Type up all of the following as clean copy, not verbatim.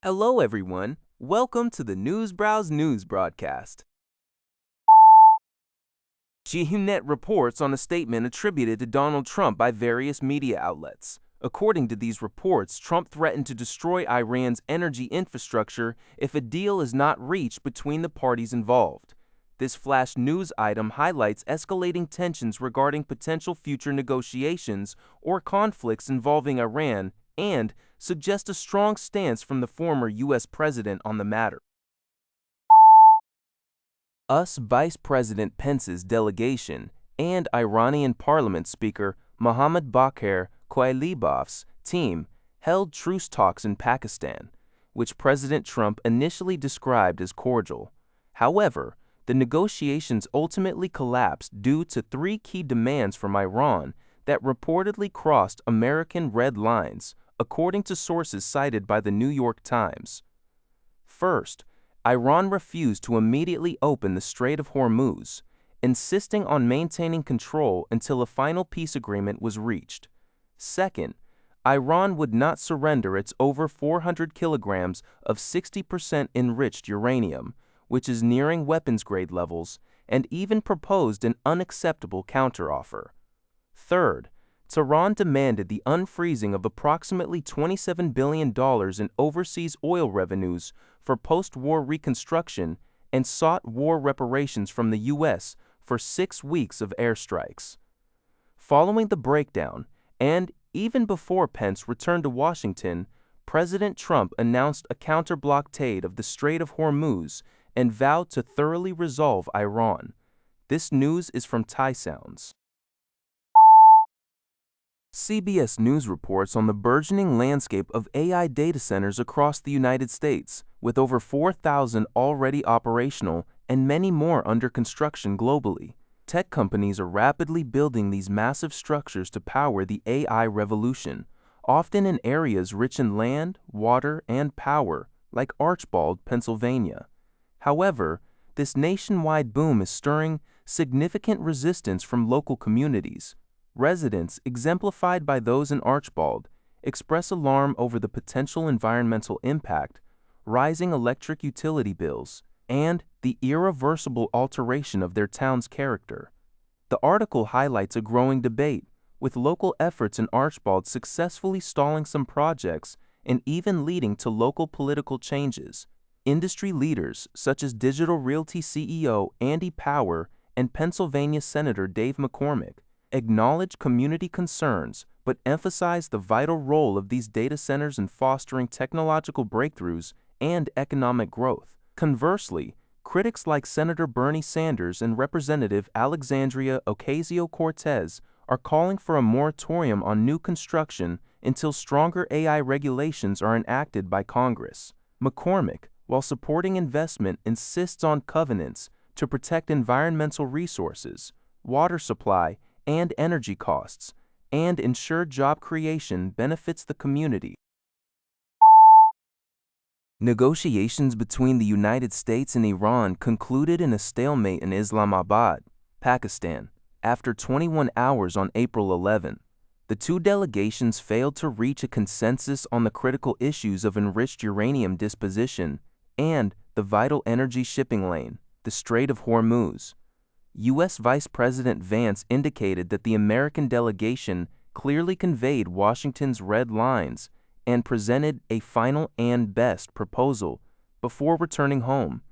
Hello, everyone. Welcome to the Newsbrowse News broadcast. GHUNet reports on a statement attributed to Donald Trump by various media outlets. According to these reports, Trump threatened to destroy Iran's energy infrastructure if a deal is not reached between the parties involved. This flash news item highlights escalating tensions regarding potential future negotiations or conflicts involving Iran and suggests a strong stance from the former U.S. president on the matter. US Vice President Pence's delegation and Iranian Parliament Speaker Mohammad Bagher Quailibaf's team held truce talks in Pakistan, which President Trump initially described as cordial. However, the negotiations ultimately collapsed due to three key demands from Iran that reportedly crossed American red lines, according to sources cited by the New York Times. First, Iran refused to immediately open the Strait of Hormuz, insisting on maintaining control until a final peace agreement was reached. Second, Iran would not surrender its over 400 kilograms of 60% enriched uranium, which is nearing weapons-grade levels, and even proposed an unacceptable counteroffer. Third, Tehran demanded the unfreezing of approximately $27 billion in overseas oil revenues for post-war reconstruction and sought war reparations from the U.S. for 6 weeks of airstrikes. Following the breakdown, and even before Pence returned to Washington, President Trump announced a counter-blockade of the Strait of Hormuz and vowed to thoroughly resolve Iran. This news is from Thai Sounds. CBS News reports on the burgeoning landscape of AI data centers across the United States, with over 4,000 already operational and many more under construction globally. Tech companies are rapidly building these massive structures to power the AI revolution, often in areas rich in land, water, and power, like Archbald, Pennsylvania. However, this nationwide boom is stirring significant resistance from local communities. Residents, exemplified by those in Archbald, express alarm over the potential environmental impact, rising electric utility bills, and the irreversible alteration of their town's character. The article highlights a growing debate, with local efforts in Archbald successfully stalling some projects and even leading to local political changes. Industry leaders, such as Digital Realty CEO Andy Power and Pennsylvania Senator Dave McCormick, acknowledge community concerns but emphasize the vital role of these data centers in fostering technological breakthroughs and economic growth. Conversely, critics like Senator Bernie Sanders and Representative Alexandria Ocasio-Cortez are calling for a moratorium on new construction until stronger AI regulations are enacted by Congress. McCormick, while supporting investment, insists on covenants to protect environmental resources, water supply, and energy costs, and ensure job creation benefits the community. Negotiations between the United States and Iran concluded in a stalemate in Islamabad, Pakistan, after 21 hours on April 11. The two delegations failed to reach a consensus on the critical issues of enriched uranium disposition and the vital energy shipping lane, the Strait of Hormuz. U.S. Vice President Vance indicated that the American delegation clearly conveyed Washington's red lines and presented a final and best proposal before returning home,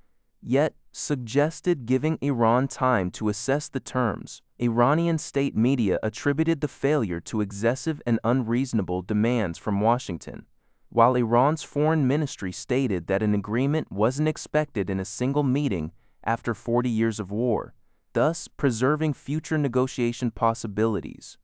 yet suggested giving Iran time to assess the terms. Iranian state media attributed the failure to excessive and unreasonable demands from Washington, while Iran's foreign ministry stated that an agreement wasn't expected in a single meeting after 40 years of war, thus preserving future negotiation possibilities.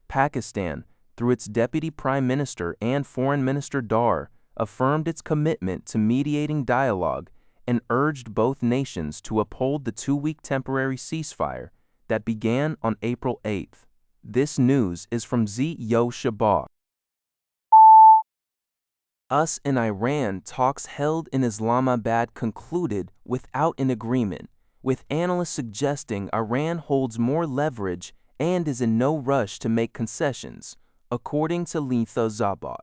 Pakistan, through its Deputy Prime Minister and Foreign Minister Dar, affirmed its commitment to mediating dialogue and urged both nations to uphold the 2-week temporary ceasefire that began on April 8th. This news is from Yo Shabak. US and Iran talks held in Islamabad concluded without an agreement, with analysts suggesting Iran holds more leverage and is in no rush to make concessions, according to Letha Zabat.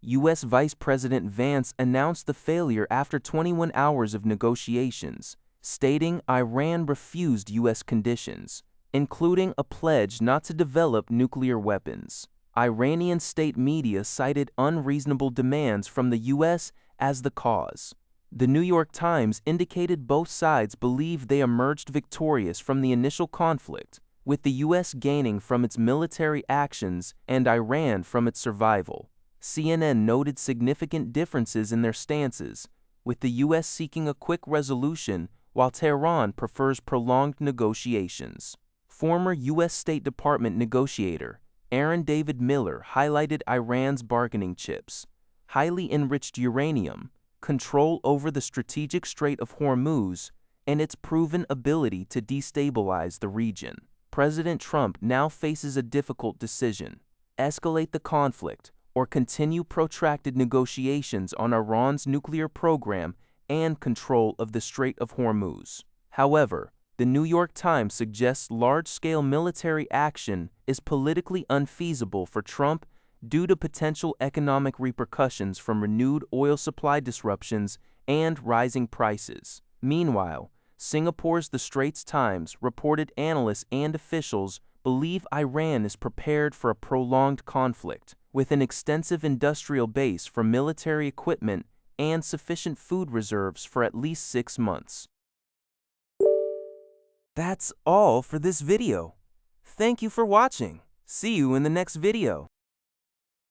U.S. Vice President Vance announced the failure after 21 hours of negotiations, stating Iran refused U.S. conditions, including a pledge not to develop nuclear weapons. Iranian state media cited unreasonable demands from the U.S. as the cause. The New York Times indicated both sides believed they emerged victorious from the initial conflict, with the U.S. gaining from its military actions and Iran from its survival. CNN noted significant differences in their stances, with the U.S. seeking a quick resolution while Tehran prefers prolonged negotiations. Former U.S. State Department negotiator Aaron David Miller highlighted Iran's bargaining chips: highly enriched uranium, control over the strategic Strait of Hormuz, and its proven ability to destabilize the region. President Trump now faces a difficult decision: escalate the conflict or continue protracted negotiations on Iran's nuclear program and control of the Strait of Hormuz. However, the New York Times suggests large-scale military action is politically unfeasible for Trump due to potential economic repercussions from renewed oil supply disruptions and rising prices. Meanwhile, Singapore's The Straits Times reported analysts and officials believe Iran is prepared for a prolonged conflict, with an extensive industrial base for military equipment and sufficient food reserves for at least 6 months. That's all for this video. Thank you for watching. See you in the next video.